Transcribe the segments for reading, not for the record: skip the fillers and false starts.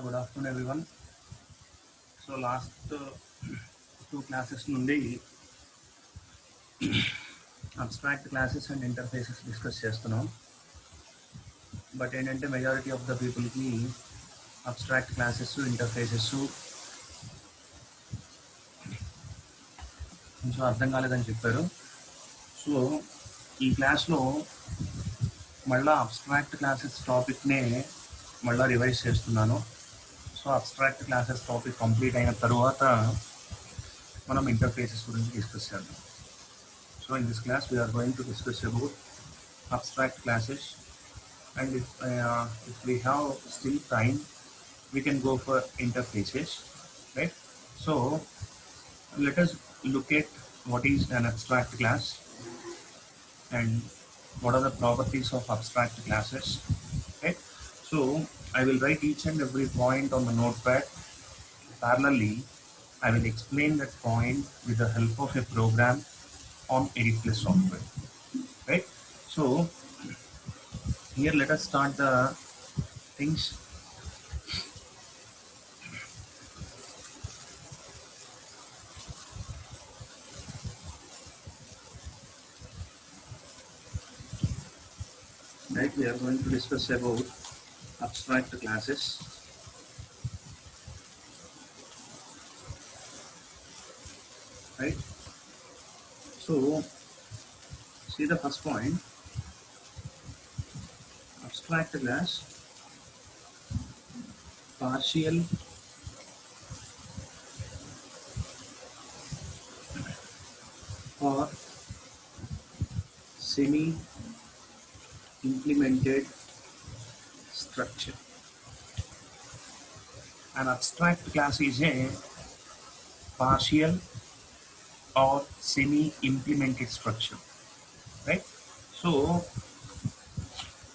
Good afternoon, everyone. So last two classes నుండి abstract classes and interfaces discuss చేస్తున్నాం. But ఏంటంటే majority of the పీపుల్కి abstract classes interfaces కొంచెం అర్థం కాలేదని చెప్పారు. సో ఈ క్లాస్లో మళ్ళీ అబ్స్ట్రాక్ట్ క్లాసెస్ టాపిక్నే మళ్ళీ రివైజ్ చేస్తున్నాను. So abstract classes topic complete అయిన తర్వాత మనం ఇంటర్ఫేసెస్ గురించి డిస్కస్ చేద్దాం. So in this class we are going to discuss about abstract classes, and if we have still time we can go for interfaces, right? So let us look at what is an abstract class and what are the properties of abstract classes, right? So I will write each and every point on the notepad. Parallelly I will explain that point with the help of a program on Edit Plus software, right? So here let us start the things. Right, we are going to discuss about abstract classes. Right, so see the first point. Abstract class, partial or semi implemented structure. An abstract class is a partial or semi implemented structure, right? So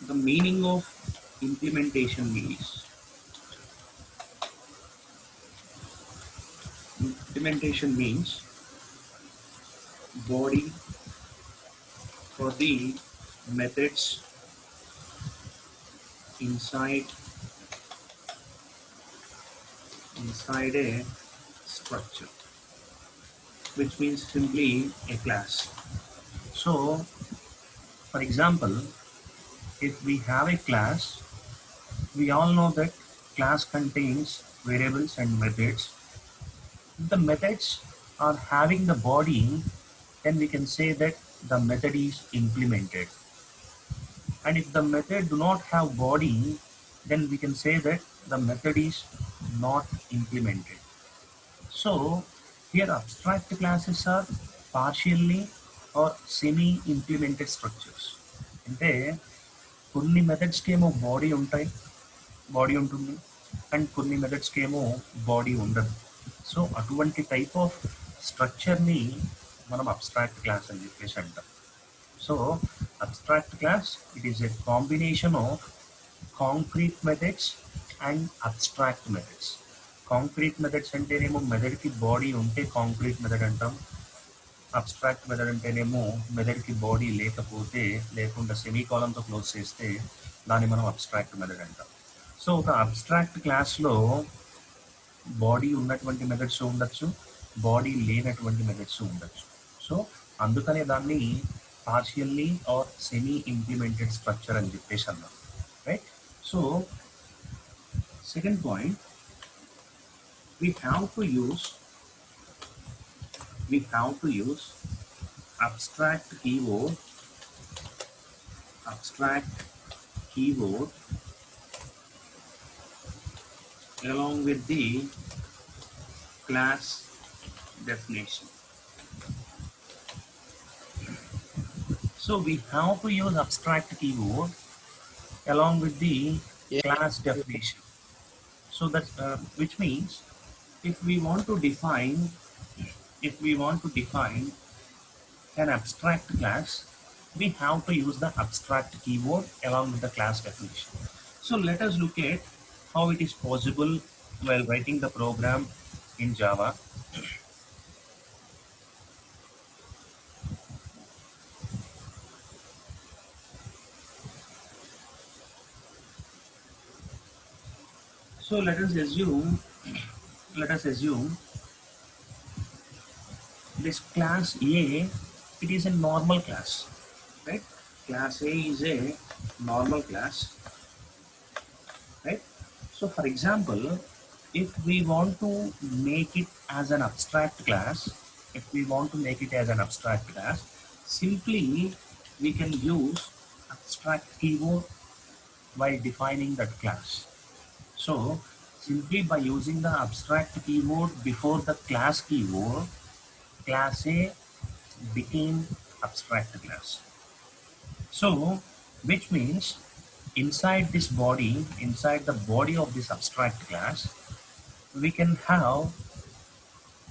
the meaning of implementation means body for the methods inside a structure, which means simply a class. So for example, if we have a class, we all know that class contains variables and methods. If the methods are having the body, then we can say that the method is implemented. And if the method do not have body, then we can say that the method is not implemented. So here abstract classes are partially or semi implemented structures. అంటే కొన్ని మెథడ్స్కి ఏమో body ఉంటుంది and కొన్ని మెథడ్స్కి ఏమో body ఉండదు. So అటువంటి type of స్ట్రక్చర్ని మనం abstract class అని చెప్పేసి అంటాం. So abstract class it is a combination of concrete methods and abstract methods. Concrete methods అంటేనేమో మెథడ్కి బాడీ ఉంటే కాంక్రీట్ మెథడ్ అంటాం. అబ్స్ట్రాక్ట్ మెథడ్ అంటేనేమో మెథడ్కి బాడీ లేకుండా సెమీకాలంతో క్లోజ్ చేస్తే దాన్ని మనం అబ్స్ట్రాక్ట్ మెథడ్ అంటాం. సో ఒక అబ్స్ట్రాక్ట్ క్లాస్లో బాడీ ఉన్నటువంటి మెథడ్స్ ఉండొచ్చు, బాడీ లేనటువంటి మెథడ్స్ ఉండొచ్చు. సో అందుకనే దాన్ని partially or semi implemented structure అని చెప్పేసి అన్నాం, right? So second point, we have to use abstract keyword along with the class definition. So we have to use abstract keyword along with the class definition. So that which means if we want to define an abstract class, we have to use the abstract keyword along with the class definition. So let us look at how it is possible while writing the program in Java. So let us assume this class A, it is a normal class, right? Class A is a normal class, right? So for example, if we want to make it as an abstract class, simply we can use abstract keyword while defining that class. So simply by using the abstract keyword before the class keyword, class A became abstract class. So which means inside the body of this abstract class, we can have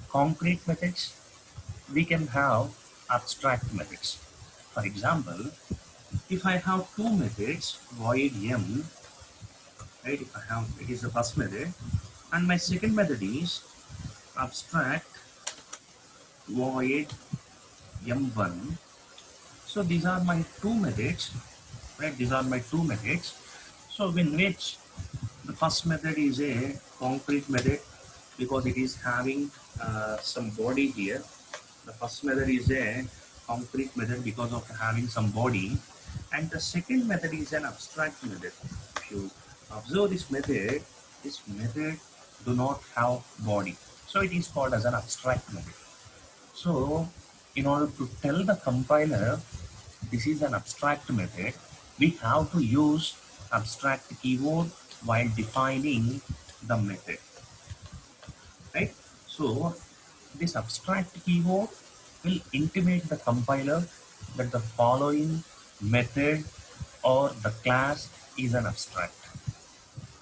concrete methods, we can have abstract methods. For example, if I have two methods, void m, right? If I have, it is the first method, and my second method is abstract void m1. So these are my two methods, right? These are my two methods. So in which the first method is a concrete method because it is having some body here. The first method is a concrete method because of having some body, and the second method is an abstract method. If you observe this method do not have body, so it is called as an abstract method. So in order to tell the compiler this is an abstract method, we have to use abstract keyword while defining the method, right? So this abstract keyword will intimate the compiler that the following method or the class is an abstract,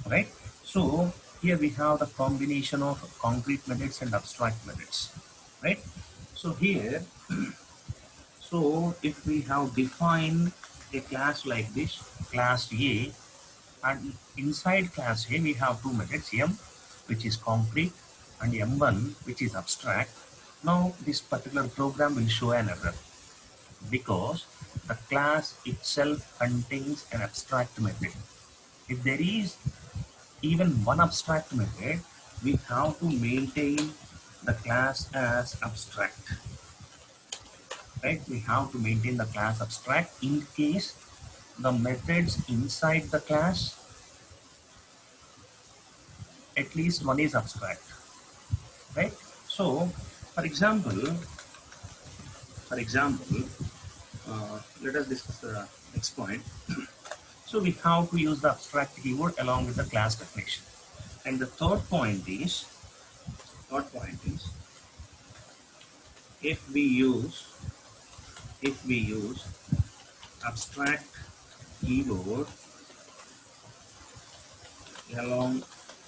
right? So here we have the combination of concrete methods and abstract methods, right? So here, so if we have defined a class like this, class A, and inside class A we have two methods, M, which is concrete, and M1, which is abstract. Now this particular program will show an error because the class itself contains an abstract method. If there is even one abstract method, we have to maintain the class as abstract, right? We have to maintain the class abstract in case the methods inside the class, at least one is abstract, right? So for example, let us discuss the next point. So we have to use the abstract keyword along with the class definition. And the third point is if we use abstract keyword along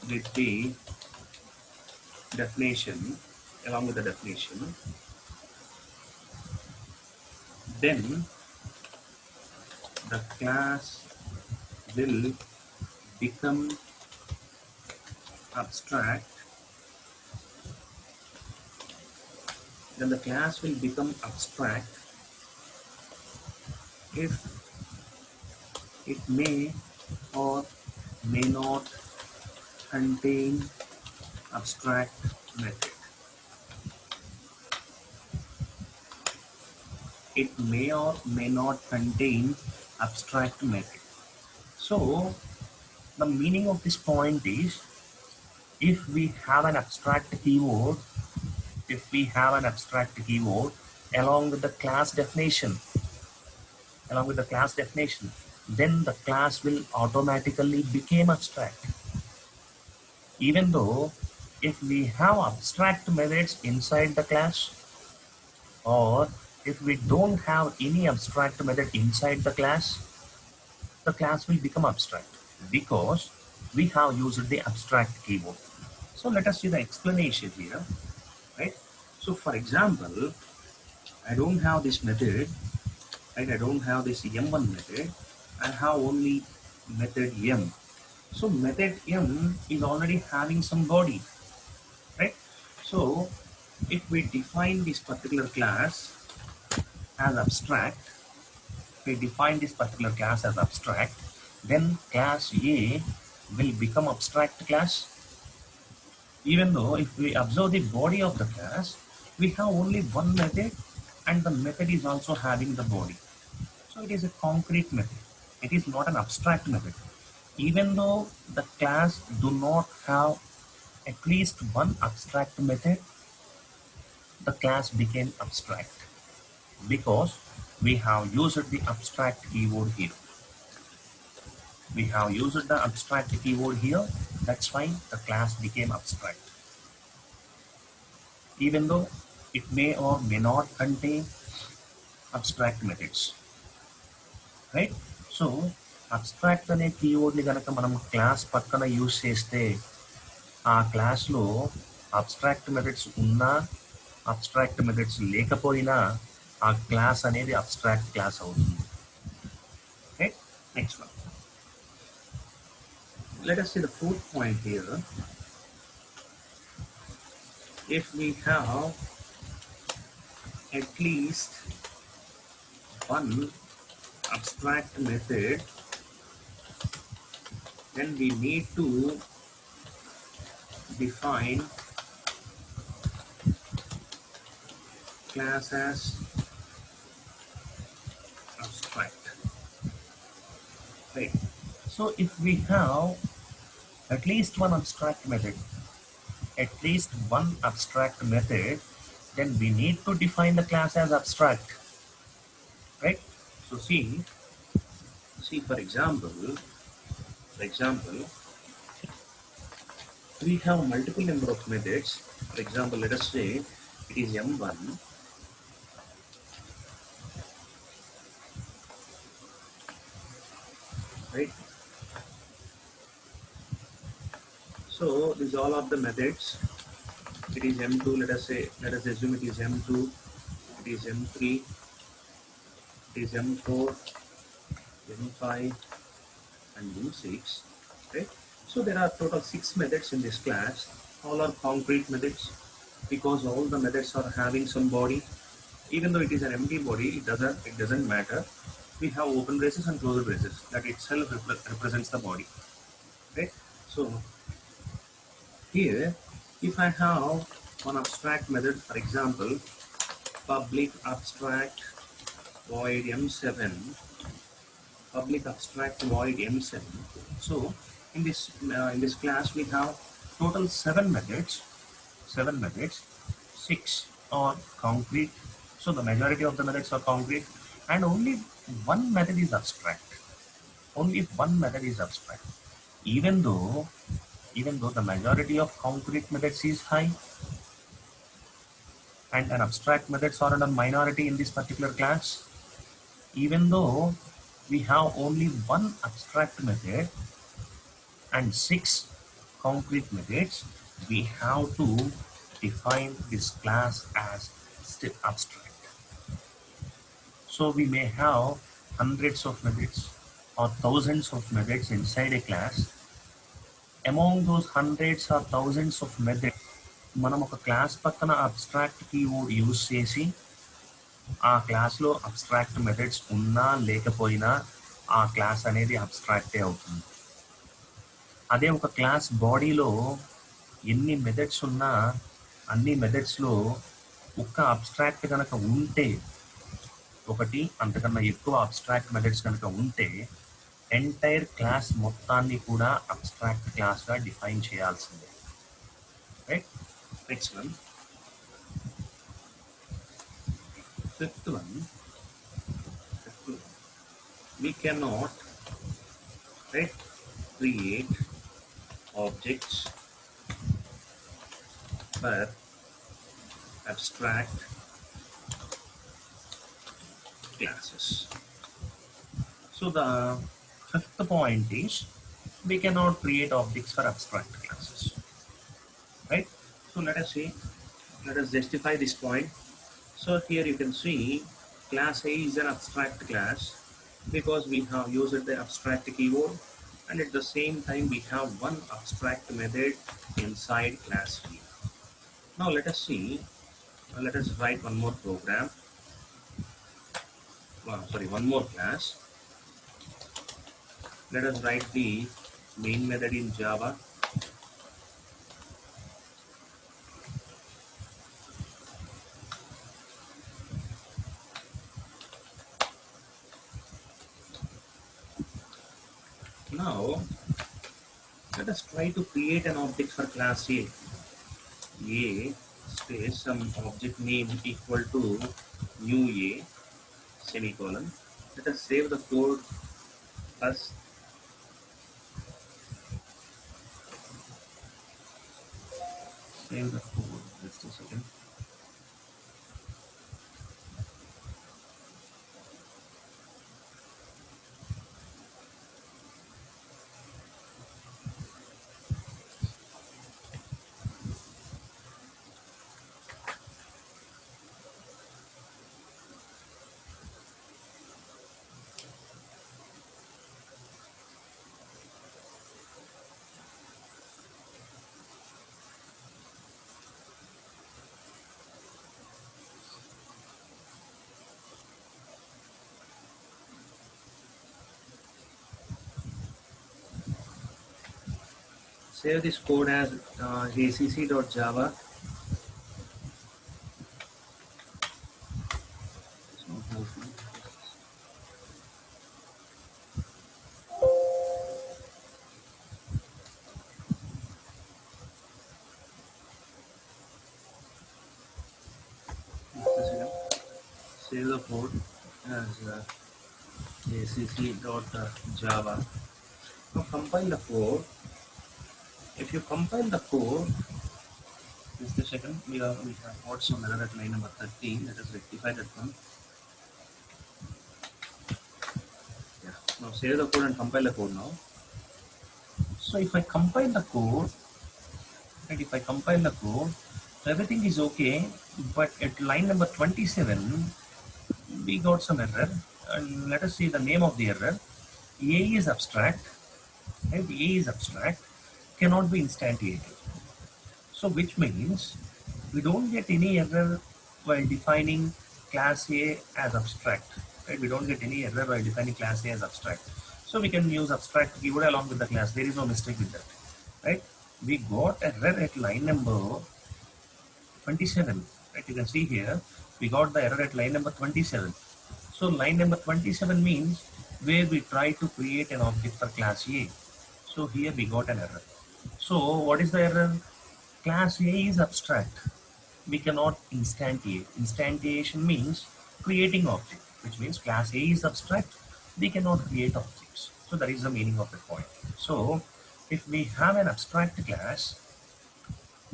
with the definition, then the class will become abstract. If it may or may not contain abstract method. It may or may not contain abstract method. So the meaning of this point is if we have an abstract keyword, along with the class definition, then the class will automatically become abstract. Even though if we have abstract methods inside the class, or if we don't have any abstract method inside the class will become abstract because we have used the abstract keyword. So let us see the explanation here, right? So for example, I don't have this method, right? I don't have this m1 method. I have only method m. So method m is already having some body, right? So if we define this particular class as abstract, then class A will become abstract class. Even though if we observe the body of the class, we have only one method and the method is also having the body. So it is a concrete method. It is not an abstract method. Even though the class do not have at least one abstract method, the class became abstract because we have used the abstract keyword here. We have used the abstract keyword here. That's why the class became abstract. Even though it may or may not contain abstract methods, right? So abstract అనే కీవర్డ్ని కనుక మనం class పక్కన use చేస్తే ఆ క్లాస్లో abstract methods ఉన్నా abstract methods లేకపోయినా ఆ క్లాస్ అనేది అబ్స్ట్రాక్ట్ క్లాస్ అవుతుంది. Okay, next one. Let us see the fourth point here. If we have at least one abstract method, then we need to define class as abstract, right? So if we have at least one abstract method, then we need to define the class as abstract, right? So see for example, we have multiple number of methods. For example, let us say it is M1, right? So these all of the methods. It is M2, let us assume it is M2, it is M3, it is M4, M5 and M6, right? So there are total 6 methods in this class. All are concrete methods because all the methods are having some body. Even though it is an empty body, it doesn't matter. We have open braces and closed braces. That itself represents the body, right? So here, if I have one abstract method, for example, public abstract void M7, public abstract void M7. So in this class we have total 7 methods. 6 are concrete. So the majority of the methods are concrete, and only one method is abstract. Even though the majority of concrete methods is high and an abstract methods are in a minority in this particular class, even though we have only one abstract method and 6 concrete methods, we have to define this class as still abstract. So we may have hundreds of methods or thousands of methods inside a class. Among those hundreds or thousands of methods, మనం ఒక class పక్కన abstract keyword use చేసి ఆ క్లాస్లో abstract methods ఉన్నా లేకపోయినా ఆ class అనేది అబ్స్ట్రాక్టే అవుతుంది. అదే ఒక క్లాస్ బాడీలో ఎన్ని మెథడ్స్ ఉన్నా అన్ని మెథడ్స్లో ఒక్క అబ్స్ట్రాక్ట్ కనుక ఉంటే, ఒకటి అంతకన్నా ఎక్కువ అబ్స్ట్రాక్ట్ మెథడ్స్ కనుక ఉంటే ఎంటైర్ క్లాస్ మొత్తాన్ని కూడా అబ్స్ట్రాక్ట్ క్లాస్గా డిఫైన్ చేయాల్సిందే, right? Next one, fifth one, we cannot, right, create objects for abstract classes. So the fifth point is we cannot create objects for abstract classes, right? So let us justify this point. So here you can see class A is an abstract class because we have used the abstract keyword, and at the same time we have one abstract method inside class B. Now let us write one more program. One more class. Let us write the main method in Java. Now let us try to create an object for class A. A space some object name equal to new A semicolon. Let us save the code first. Save the code. Just a second. Save this code as acc.java. Save the code as acc.java. Now compile the code. If you compile the code, just a second, we have got some error at line number 13. Let us rectify that one. Yeah. Now save the code and compile the code now. So if I compile the code, and if I compile the code, everything is okay, but at line number 27, we got some error. And let us see the name of the error. A is abstract, right? A is abstract, cannot be instantiated. So which means we don't get any error while defining class A as abstract. Right? We don't get any error while defining class A as abstract. So we can use abstract keyword along with the class. There is no mistake with that. Right? We got error at line number 27. Right? You can see here we got the error at line number 27. So line number 27 means where we try to create an object for class A. So here we got an error. So what is the error? Class A is abstract. We cannot instantiate. Instantiation means creating object, which means class A is abstract. We cannot create objects. So that is the meaning of the point. So if we have an abstract class,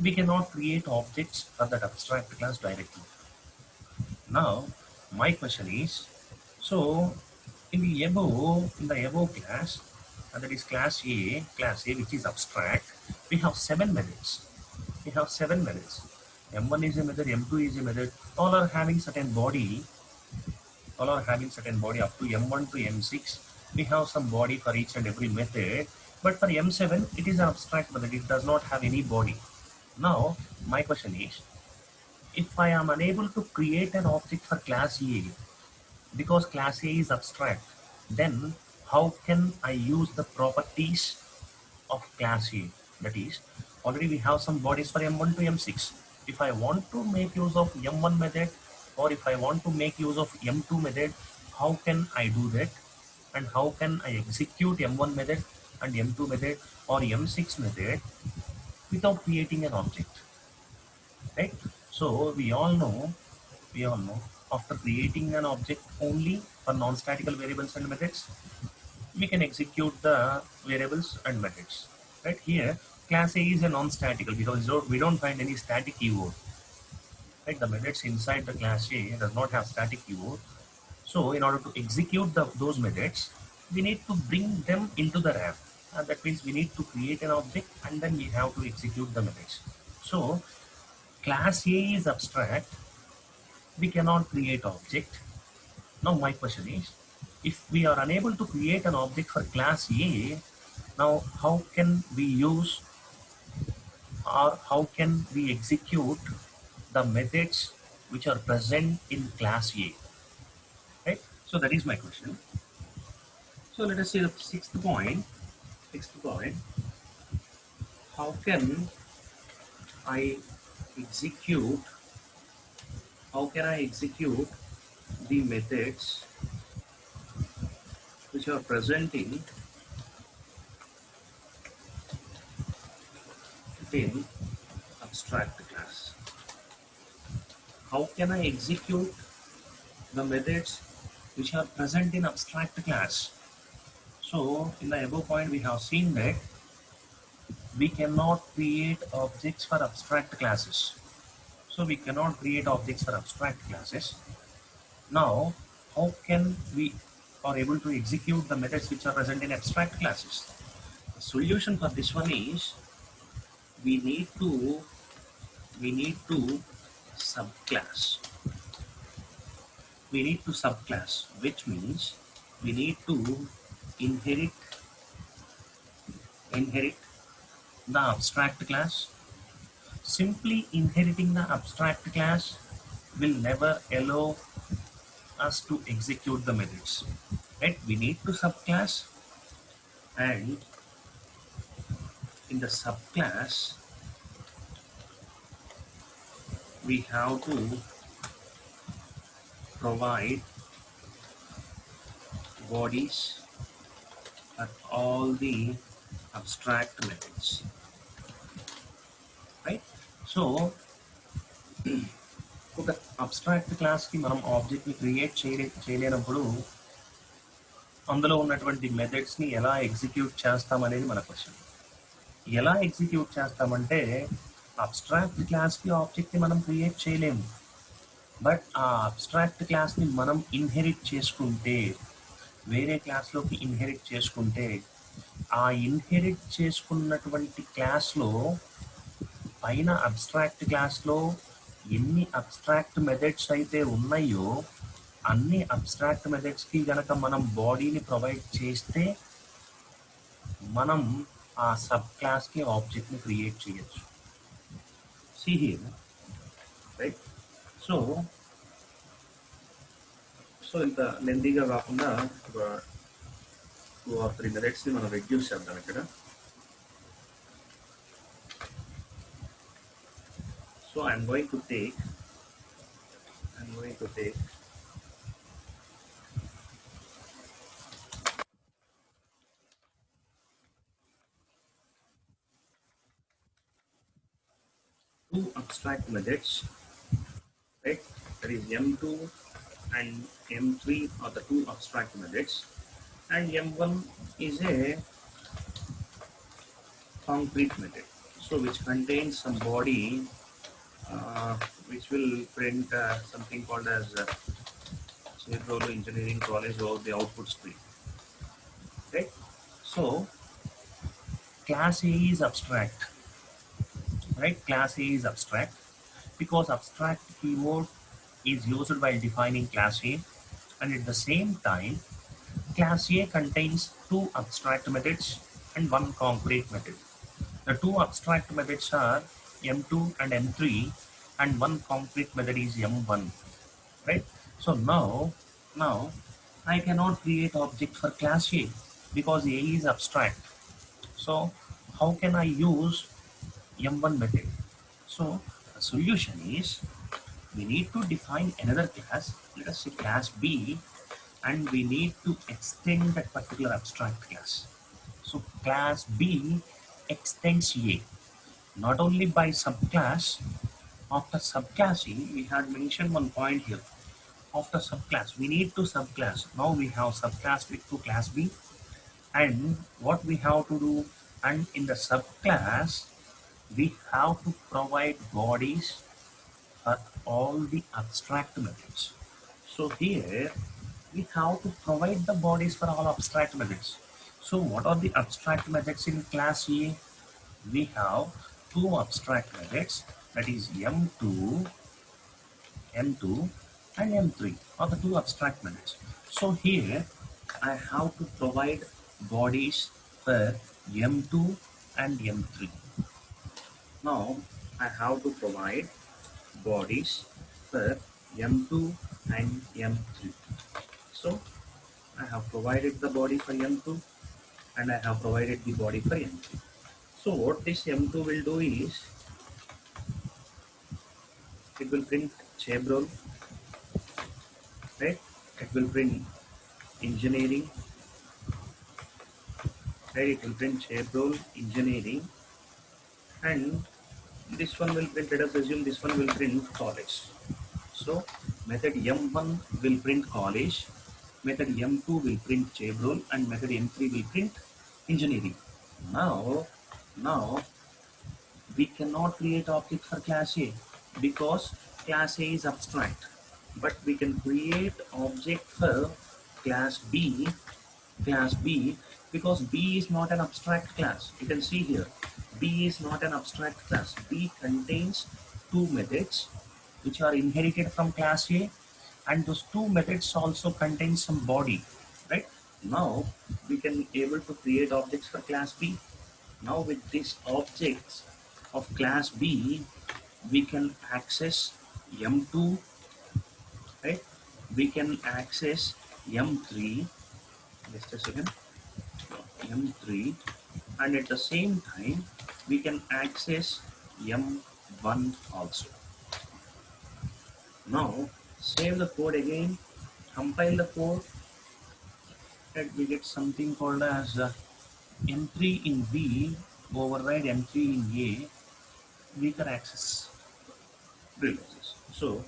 we cannot create objects for that abstract class directly. Now, my question is, so in the above class, and that is class A, which is abstract, we have 7 methods. We have 7 methods. M1 is a method, M2 is a method. All are having certain body. All are having certain body up to M1 to M6. We have some body for each and every method. But for M7, it is an abstract method. It does not have any body. Now, my question is, if I am unable to create an object for class A because class A is abstract, then how can I use the properties of class A? That is, already we have some bodies for M1 to M6. If I want to make use of M1 method, or if I want to make use of M2 method, how can I do that? And how can I execute M1 method and M2 method or M6 method without creating an object? Right? So we all know after creating an object only for non-statical variables and methods, we can execute the variables and methods. Right here, class A is a non-statical because we don't find any static keyword. Right, the methods inside the class A does not have static keyword. So in order to execute those methods, we need to bring them into the RAM. And that means we need to create an object and then we have to execute the methods. So class A is abstract. We cannot create object. Now my question is, if we are unable to create an object for class A, now how can we use or how can we execute the methods which are present in class A? Right? So that is my question. So let us see the 6th point. Sixth point, how can I execute the methods which are present in abstract class? How can I execute the methods which are present in abstract class? So in the above point we have seen that we cannot create objects for abstract classes. So we cannot create objects for abstract classes. Now, how can we are able to execute the methods which are present in abstract classes? The solution for this one is we need to subclass. We need to subclass, which means we need to inherit the abstract class. Simply inheriting the abstract class will never allow us to execute the methods. Right? We need to subclass, and in the subclass we have to provide bodies for all the abstract methods. Right? So ఒక abstract క్లాస్కి మనం ఆబ్జెక్ట్ని create చేయలేనప్పుడు అందులో ఉన్నటువంటి మెథడ్స్ని ఎలా execute చేస్తామనేది మన question. ఎలా execute చేస్తామంటే అబ్స్ట్రాక్ట్ క్లాస్కి ఆబ్జెక్ట్ని మనం క్రియేట్ చేయలేము, బట్ ఆ అబ్స్ట్రాక్ట్ క్లాస్ని మనం ఇన్హెరిట్ చేసుకుంటే, వేరే క్లాస్లోకి ఇన్హెరిట్ చేసుకుంటే, ఆ ఇన్హెరిట్ చేసుకున్నటువంటి క్లాస్లో పైన అబ్స్ట్రాక్ట్ క్లాస్లో ఎన్ని అబ్స్ట్రాక్ట్ మెథడ్స్ అయితే ఉన్నాయో అన్ని అబ్స్ట్రాక్ట్ మెథడ్స్కి గనక మనం బాడీని ప్రొవైడ్ చేస్తే మనం ఆ సబ్ క్లాస్కి ఆబ్జెక్ట్ని క్రియేట్ చేయొచ్చు. See here, right? సో ఇంత లెందీగా కాకుండా ఒక 2 or 3 మినిట్స్ని మనం రెడ్యూస్ చేద్దాం ఇక్కడ. So I'm going to take two abstract methods, right? That is M2 and M3 are the two abstract methods, and M1 is a concrete method, so which contains some body which will print something called as Cerebral Engineering College or the output screen. Right? So class A is abstract, right? Class A is abstract because abstract keyword is used while defining class A, and at the same time class A contains two abstract methods and one concrete method. The two abstract methods are M2 and M3, and one concrete method is M1, right? So now I cannot create object for class A because A is abstract. So how can I use M1 method? So the solution is we need to define another class, let us say class B, and we need to extend that particular abstract class. So class B extends A, not only by subclass. After subclassing, we had mentioned one point here. After subclass, we need to subclass. Now we have subclassed it to class B, and what we have to do, and in the subclass we have to provide bodies for all the abstract methods. So here we have to provide the bodies for all abstract methods. So what are the abstract methods in class A? We have two abstract methods, that is M2 and M3 are the two abstract methods. So here I have to provide bodies for M2 and M3. Now I have to provide bodies for M2 and M3. So I have provided the body for M2 and I have provided the body for M3. So what this M2 will do is it will print shape role, right? It will print engineering, right? It will print shape role, engineering, and this one will print, let us assume this one will print college. So method M1 will print college, method M2 will print shape role, and method M3 will print engineering. Now we cannot create object for class A because class A is abstract, but we can create object for class B, class B, because B is not an abstract class. You can see here, B is not an abstract class. B contains two methods which are inherited from class A, and those two methods also contain some body, right? Now we can able to create objects for class B. Now with these objects of class B, we can access M2, right? We can access M3, just a second, M3, and at the same time, we can access M1 also. Now, save the code again, compile the code, and we get something called as M3 in B override M3 in A, weaker access privileges. So,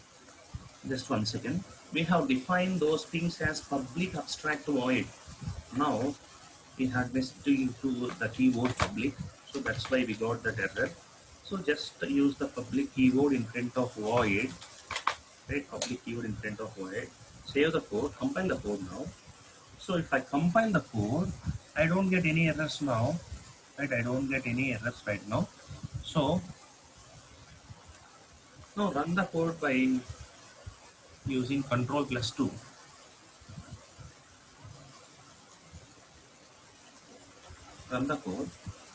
just one second. We have defined those things as public abstract void. Now, we had missed into the keyword public, so that's why we got that error. So just use the public keyword in front of void, right? Public keyword in front of void. Save the code, compile the code now. So if I compile the code, I don't get any errors now, right? I don't get any errors right now. So now run the code by using Ctrl+2. Run the code.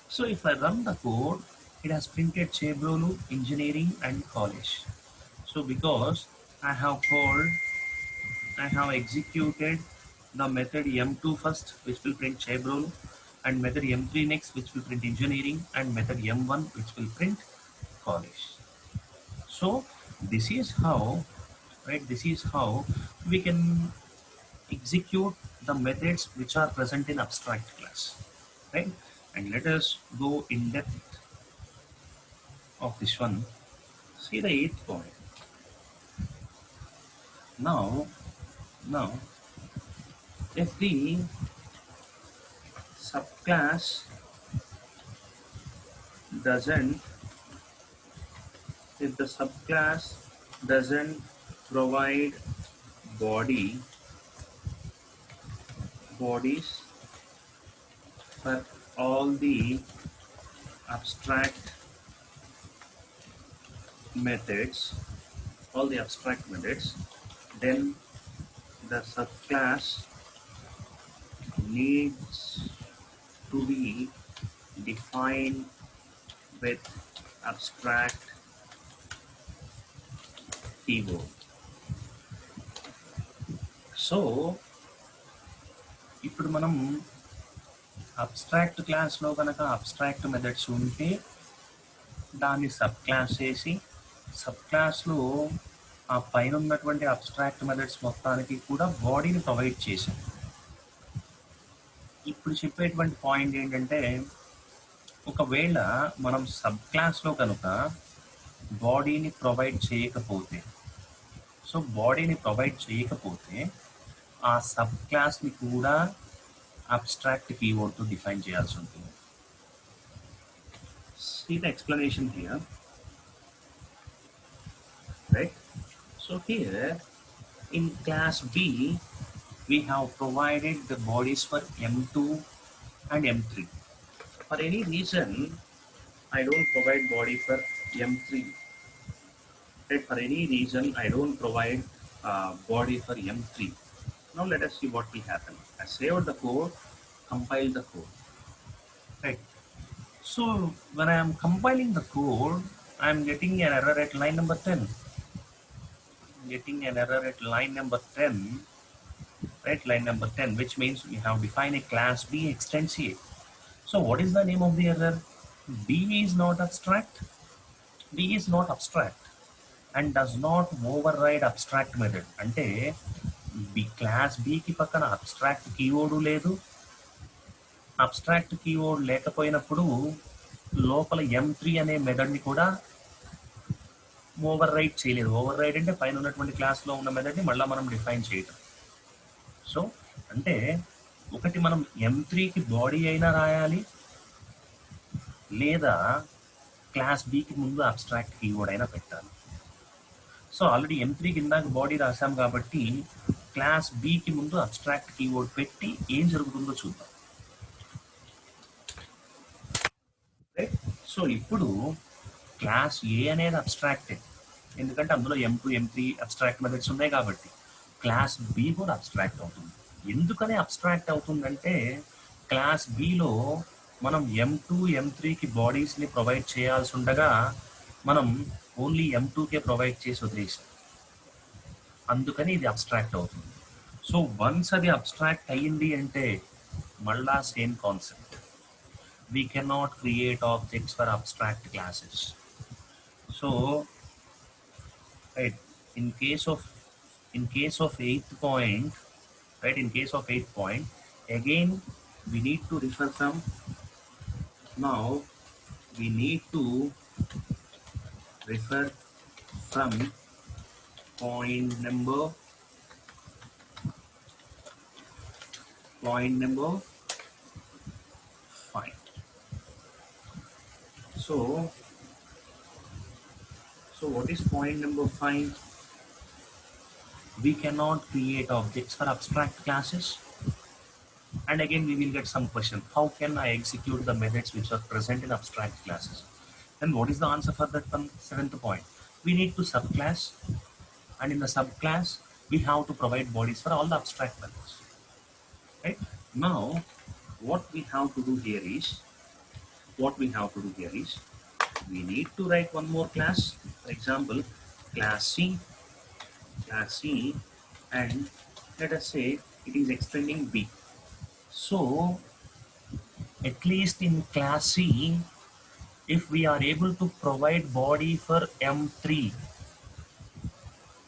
So if I run the code, it has printed Chebrolu, engineering, and college. So because I have executed the method M2 first, which will print Chebrolu, and method M3 next, which will print engineering, and method M1, which will print college. So this is how, right? This is how we can execute the methods which are present in abstract class, right? And let us go in depth of this one. See the 8th point. Now if the subclass doesn't if the subclass doesn't provide bodies for all the abstract methods, then the subclass needs to be defined with abstract keyword. So ఇప్పుడు మనం abstract క్లాస్లో కనుక abstract methods ఉంటే దాన్ని sub class చేసి sub క్లాస్లో ఆ పైన ఉన్నటువంటి అబ్స్ట్రాక్ట్ మెథడ్స్ మొత్తానికి కూడా బాడీని ప్రొవైడ్ చేశాం. ఇప్పుడు చెప్పేటువంటి పాయింట్ ఏంటంటే, ఒకవేళ మనం సబ్ క్లాస్లో కనుక బాడీని ప్రొవైడ్ చేయకపోతే, సో బాడీని ప్రొవైడ్ చేయకపోతే ఆ సబ్ క్లాస్ని కూడా abstract keyword to define చేయాల్సి ఉంటుంది. See the explanation here, right? So here in class B we have provided the bodies for M2 and M3. For any reason I don't provide body for M3, right? For any reason I don't provide body for M3. Now let us see what will happen. I saved the code, compiled the code, right? So when I am compiling the code, I am getting an error at line number 10. right? Line number 10, which means we have defined a class B extends A. So what is the name of the error? B is not abstract. B is not abstract and does not override abstract method. అంటే class బికి పక్కన abstract keyword లేదు. Abstract keyword లేకపోయినప్పుడు లోపల M3 అనే మెథడ్ని కూడా over ride చేయలేదు. Over ride అంటే పైన ఉన్నటువంటి క్లాస్లో ఉన్న మెథడ్ని మళ్ళీ మనం డిఫైన్ చేయటం. సో అంటే ఒకటి మనం M3కి బాడీ అయినా రాయాలి, లేదా క్లాస్ బికి ముందు అబ్స్ట్రాక్ట్ కీవర్డ్ అయినా పెట్టాలి. సో ఆల్రెడీ M3కి ఇందాక బాడీ రాసాం కాబట్టి క్లాస్ బికి ముందు అబ్స్ట్రాక్ట్ కీవర్డ్ పెట్టి ఏం జరుగుతుందో చూద్దాం. రైట్. సో ఇప్పుడు క్లాస్ ఏ అనేది అబ్స్ట్రాక్టే, ఎందుకంటే అందులో M2 M3 అబ్స్ట్రాక్ట్ మెథడ్స్ ఉన్నాయి కాబట్టి. క్లాస్ బి కూడా అబ్స్ట్రాక్ట్ అవుతుంది. ఎందుకని అబ్స్ట్రాక్ట్ అవుతుందంటే క్లాస్ బిలో మనం M2 M3కి బాడీస్ని ప్రొవైడ్ చేయాల్సి ఉండగా మనం ఓన్లీ M2కే ప్రొవైడ్ చేసి వదిలేసాం, అందుకని ఇది అబ్స్ట్రాక్ట్ అవుతుంది. సో వన్స్ అది అబ్స్ట్రాక్ట్ అయ్యింది అంటే మళ్ళా same concept, we cannot create objects for abstract classes. So right, in case of eighth point, right, in case of eighth point, again we need to refer from, now we need to refer from point number 5. So what is point number 5? We cannot create objects for abstract classes. And again we will get some question, how can I execute the methods which are present in abstract classes? Then what is the answer for that one? 7th point, we need to subclass, and in the subclass we have to provide bodies for all the abstract methods. Right? Now what we have to do here is we need to write one more class. For example, class C, and let us say it is extending B. So at least in class C, if we are able to provide body for M3,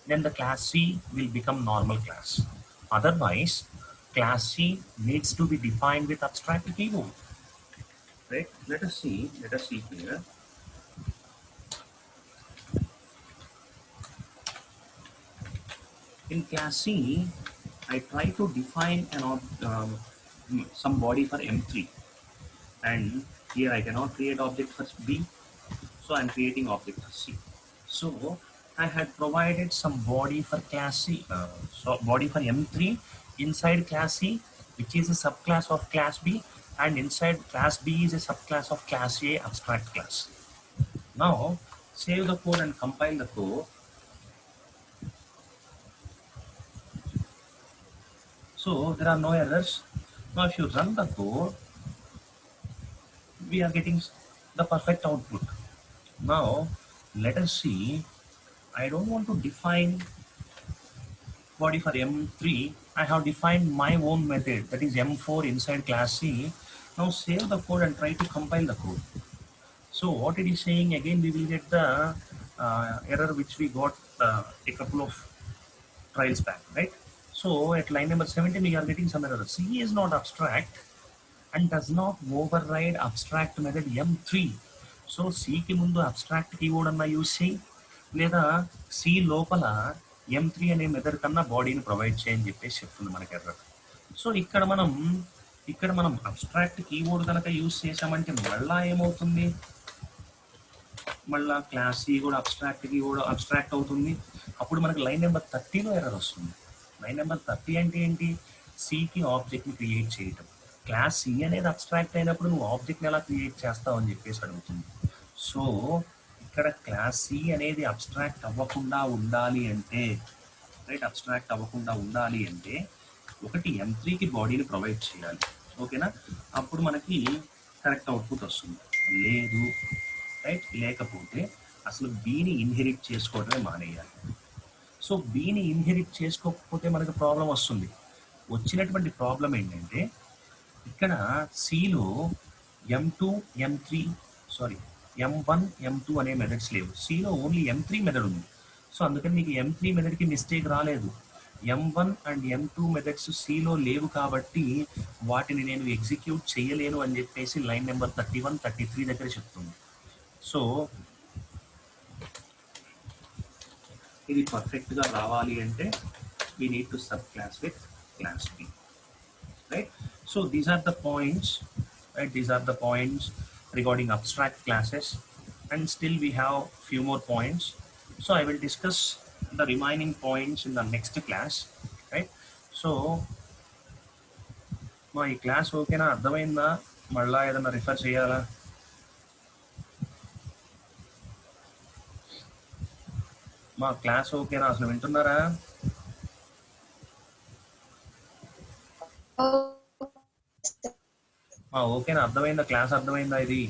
then the class C will become normal class. Otherwise class C needs to be defined with abstract keyword. Right? Let us see here. In class C, I try to define some body for M3, and here I cannot create object for B, so I am creating object for C. So I had provided some body for class C, so body for M3 inside class C, which is a subclass of class B, and inside class B is a subclass of class A abstract class. Now save the code and compile the code. So there are no errors. Now if you run the code, we are getting the perfect output. Now let us see, I don't want to define body for M3, I have defined my own method, that is M4 inside class C. Now save the code and try to compile the code. So what it is saying, again we will get the error which we got a couple of trials back, right? So at line number 17 we are getting some error. C is not abstract and does not override abstract method M3. So C ki mundu abstract keyword anna use cheyi, లేదా C లోపల M3 అనే method కన్నా బాడీని provide చేయని చెప్పేసి చెప్తుంది మనకి error. So ఇక్కడ మనం అబ్స్ట్రాక్ట్ కీవర్డ్ కనుక యూజ్ చేసామంటే మళ్ళా ఏమవుతుంది, మళ్ళా క్లాస్ సి కూడా అబ్స్ట్రాక్ట్ అవుతుంది. అప్పుడు మనకి లైన్ నెంబర్ 30లో ఎర్రర్ వస్తుంది. లైన్ నెంబర్ 30 అంటే ఏంటి, సికి ఆబ్జెక్ట్ని క్రియేట్ చేయటం. క్లాస్ సి అనేది అబ్స్ట్రాక్ట్ అయినప్పుడు నువ్వు ఆబ్జెక్ట్ని ఎలా క్రియేట్ చేస్తావు అని చెప్పేసి అడుగుతుంది. సో ఇక్కడ క్లాస్ సి అనేది అబ్స్ట్రాక్ట్ అవ్వకుండా ఉండాలి అంటే, రైట్, అబ్స్ట్రాక్ట్ అవ్వకుండా ఉండాలి అంటే ఒకటి M3కి బాడీని ప్రొవైడ్ చేయాలి, ఓకేనా, అప్పుడు మనకి కరెక్ట్ అవుట్పుట్ వస్తుంది. లేదు, రైట్, లేకపోతే అసలు బీని ఇన్హెరిట్ చేసుకోవడమే మానేయాలి. సో బీని ఇన్హెరిట్ చేసుకోకపోతే మనకు ప్రాబ్లం వస్తుంది. వచ్చినటువంటి ప్రాబ్లం ఏంటంటే ఇక్కడ సిలో M2 M3 sorry M1 M2 అనే మెథడ్స్ లేవు, సిలో ఓన్లీ M3 మెథడ్ ఉంది. సో అందుకని మీకు M3 మెథడ్కి మిస్టేక్ రాలేదు. M1 అండ్ M2 మెథడ్స్ సిలో లేవు కాబట్టి వాటిని నేను ఎగ్జిక్యూట్ చేయలేను అని చెప్పేసి లైన్ నెంబర్ 31 33 దగ్గర చెప్తుంది. సో ఇది పర్ఫెక్ట్గా రావాలి అంటే we need to subclass with class B, right? So these are the points, right? These are the points regarding abstract classes, and still we have few more points. So I will discuss the remaining points in the next class, right? So మా ఈ class ఓకేనా, అర్థమైందా, మళ్ళా ఏదైనా refer చేయాలా? మా class ఓకేనా, అసలు వింటున్నారా? ఓకేనా, అర్థమైందా, క్లాస్ అర్థమైందా ఇది?